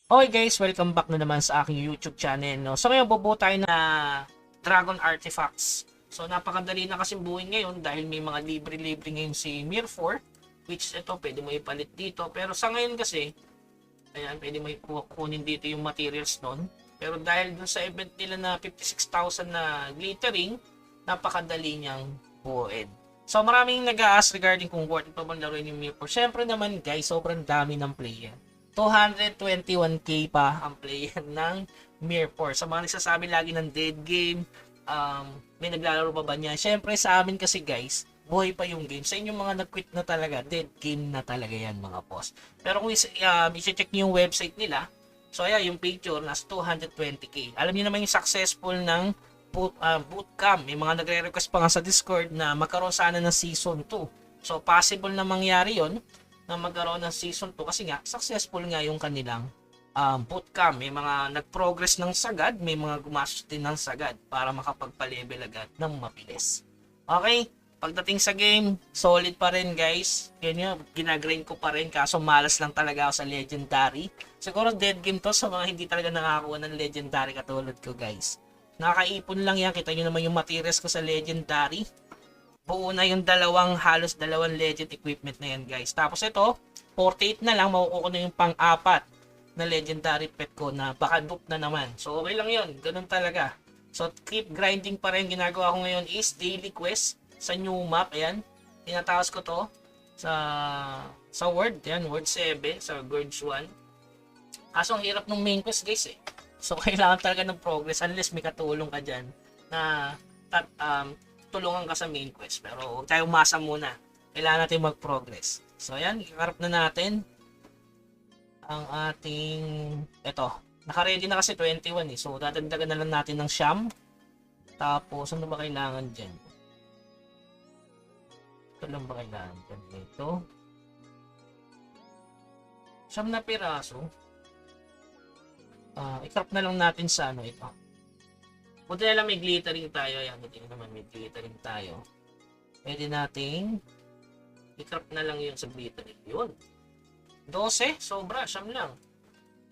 Okay guys, welcome back na naman sa aking YouTube channel. No? So ngayon bubuo tayo na Dragon Artifacts. So napakadali na kasi buuin ngayon dahil may mga libre-libre ngayon si Mir 4. Which ito pwede mo ipalit dito. Pero sa ngayon kasi, ayan, pwede mo kunin dito yung materials nun. Pero dahil dun sa event nila na 56,000 na glittering, napakadali niyang buuin. So maraming nag-a-ask regarding kung worth it pa bang laruin yung Mir 4. Siyempre naman guys, sobrang dami ng player. 221k pa ang player ng Mir 4. Sa mga nagsasabi lagi ng dead game, may naglalaro pa ba niya? Syempre sa amin kasi guys, buhay pa yung game. Sa inyong mga nag-quit na talaga, dead game na talaga yan mga boss. Pero kung i-check niyo yung website nila, so ayan, yung picture, nasa 220k. Alam niyo naman yung successful ng bootcamp. May mga nagre-request pa nga sa Discord na magkaroon sana ng season 2. So possible na mangyari yon na magkaroon ng season 2 kasi nga successful nga yung kanilang bootcamp. May mga nag-progress ng sagad, may mga gumastos din ng sagad para makapagpa-level agad ng mabilis. Okay, pagdating sa game, solid pa rin guys. Ganyan, ginagrind ko pa rin kaso malas lang talaga ako sa legendary. Siguro dead game to sa mga hindi talaga nakakuha ng legendary katulad ko guys. Nakaipon lang yan, kita nyo naman yung materials ko sa legendary. Buo na yung halos dalawang legend equipment na yan guys. Tapos ito, 48 na lang, makukuha ko na yung pang-apat na legendary pet ko na baka dupe na naman. So okay lang yun, ganun talaga. So keep grinding pa rin. Ginagawa ko ngayon is daily quest sa new map. Ayan, tinatawas ko to sa World. Ayan, World 7, sa Gorge 1. Kaso ang hirap ng main quest guys eh. So kailangan talaga ng progress unless may katulong ka dyan na tulungan ka sa main quest. Pero huwag tayo umasa muna. Kailangan natin mag-progress. So ayan, ikarap na natin ang ating ito. Naka-ready na kasi 21 eh. So dadagdagan na lang natin ng siyam. Tapos ano ba kailangan dyan? Ito lang ba kailangan dyan? Ito. Siyam na piraso. I-crop na lang natin sa ano ito. Buti na lang may glittering tayo. Ayan, buti na naman may glittering tayo. Pwede nating i-crop na lang yun sa glittering. Yun. 12, sobra, siyam lang.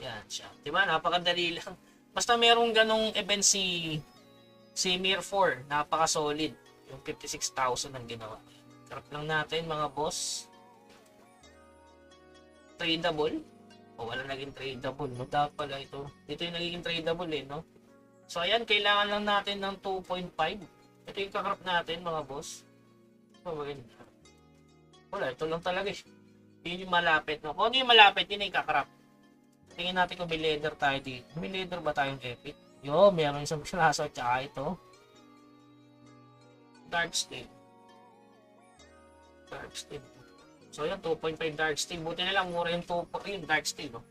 Yan, siya. Diba? Napakadali lang. Basta merong ganong event si Mir 4, napaka-solid. Yung 56,000 ang ginawa. Crop lang natin mga boss. Tradable. O, wala naging tradable, no? Dapat pala ito. Dito yung nagiging tradable, eh, no? So, ayan, kailangan lang natin ng 2.5. Ito yung kakrap natin, mga boss. Wala, ito lang talaga, eh. Yun yung malapit, no? Kung ano yung malapit, yun yung kakrap. Tingin natin kung may leather tayo dito. May leather ba tayong epic? Yo, meron isang klaso, tsaka ito. Dark steel. Dark steel. So, yan, 2.5 dark steel. Buti na lang, mura yung dark steel, no?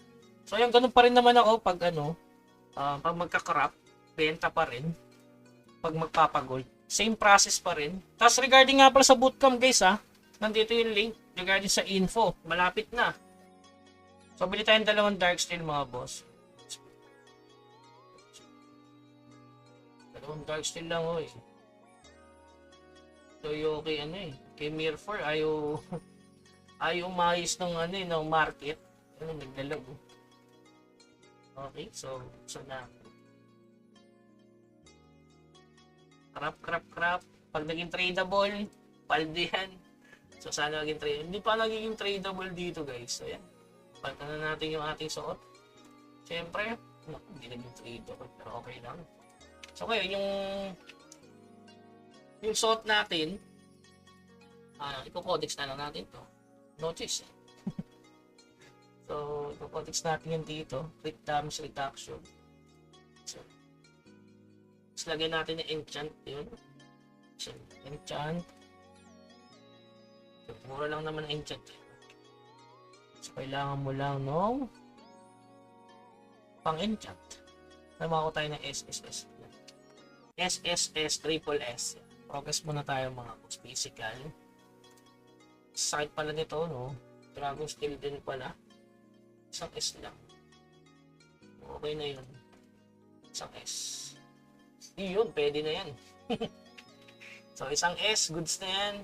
So, yan, ganun pa rin naman ako pag pag magka-crop, benta pa rin. Pag magpapagold, same process pa rin. Tapos, regarding nga pala sa bootcamp, guys, nandito yung link regarding sa info. Malapit na. So, bili tayong dalawang dark steel, mga boss. Dalawang dark steel lang, oh, eh. So, yung kay kay Mir 4, ayaw umayos ng ng market. Naglalag. Okay, so na. Crap. Pag naging tradable, palde yan. So sana naging tradable. Hindi pa naging tradable dito guys. So yan. Palitan na natin yung ating suot. Siyempre, hindi naging tradable. Pero okay lang. So ngayon, yung suot natin, ipo-codex na lang natin to. No choice. So, ipo-codex natin yan dito. Crit damage reduction. So, tapos lagyan natin yung enchant. Yun. So, enchant. So, mura lang naman ang enchant. So, kailangan mo lang no pang-enchant. Namakuha tayo ng SSS. SSS, triple S. Progress muna tayo mga boss. Physical. Sakit pala nito, no? Dragon Steel din pala. Isang S lang. Okay na yun. Isang S. Yun, pwede na yan. So, isang S, goods na yan.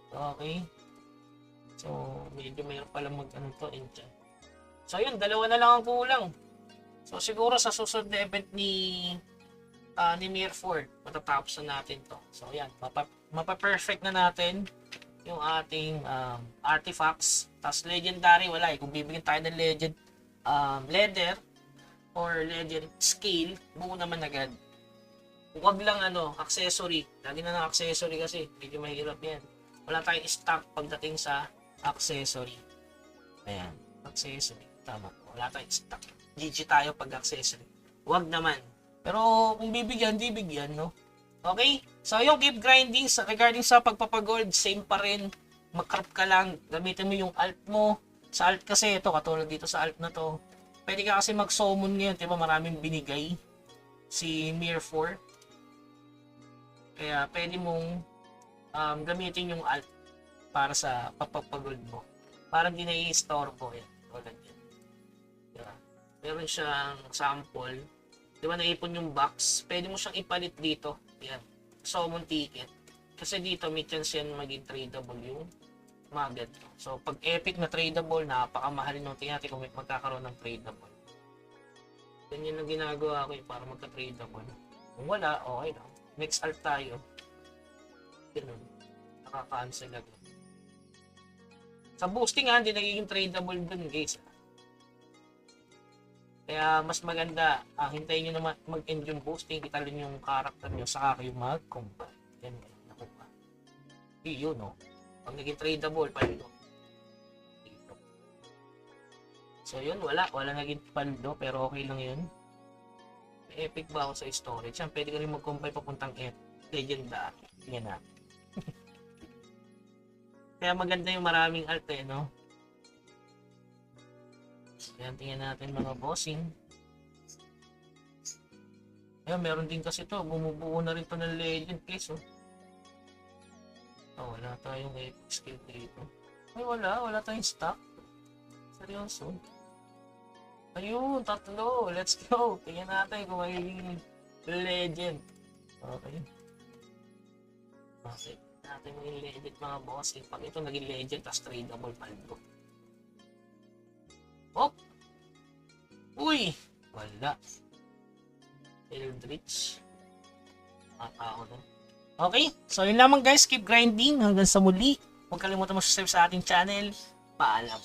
Okay. So, medyo mayroon pala enchant. So yun, dalawa na lang ang kulang. So siguro sa susunod na event ni Mir 4, matatapos na natin to. So yan, mapa-perfect na natin yung ating artifacts. Tapos legendary, wala eh. Kung bibigyan tayo ng legend leather or legend scale, buo naman agad. Huwag lang accessory. Lagi na ng accessory kasi medyo mahirap yan. Wala tayong stock pagdating sa accessory. Ayan, accessory. Tama. Wala tayong stock. GG tayo pag accessory. Huwag naman. Pero kung bibigyan, no? Okay? So yung keep grinding regarding sa pagpapagold, same pa rin. Mag-crop ka lang. Gamitin mo yung alt mo. Sa alt kasi ito, katulad dito sa alt na to. Pwede ka kasi mag-summon ngayon. Diba maraming binigay si Mir 4. Kaya pwede mong gamitin yung alt para sa pagpapagold mo. Parang di na-i-storbo yan. Tulad yan. Diba? Meron siyang sample. Diba naipon yung box? Pwede mo siyang ipalit dito. Yan. Summon ticket. Kasi dito may chance yan maging tradable yung mga ganito. So pag epic na tradable, napakamahal nung tingnan natin kung magkakaroon ng tradable. Ganyan ang ginagawa ko para magka-tradable. Kung wala, okay lang. Next alt tayo. Ganun. Nakaka-cancel agad. Sa boosting hindi nagiging tradable dun guys. Kaya mas maganda, hintayin nyo naman mag-end yung boosting, italin yung character nyo, saka kayo mag-combine. Yan, nakuha. Yun, no? Pag naging tradable, paldo. Dito. So yun, wala naging paldo, pero okay lang yun. May epic ba ako sa storage? Yan, pwede ka rin mag-combine papuntang legendary. Tingnan na. Kaya maganda yung maraming alt no? Ayan, tingnan natin mga bossing. Ayan, meron din kasi to. Bumubuo na rin to ng legend case, oh. Oh, wala tayong epic skill dito. Ay, wala tayong stock. Seryoso. Ayun, 3. Let's go. Tingnan natin kung magiging legend. Okay. Okay. Natin maging legend mga bossing. Pag ito naging legend, tas tradable paldo. Hop! Uy! Wala. Eldritch. Ako na. Okay, so yun lamang guys. Keep grinding hanggang sa muli. Huwag kalimutan mag-subscribe sa ating channel. Paalam.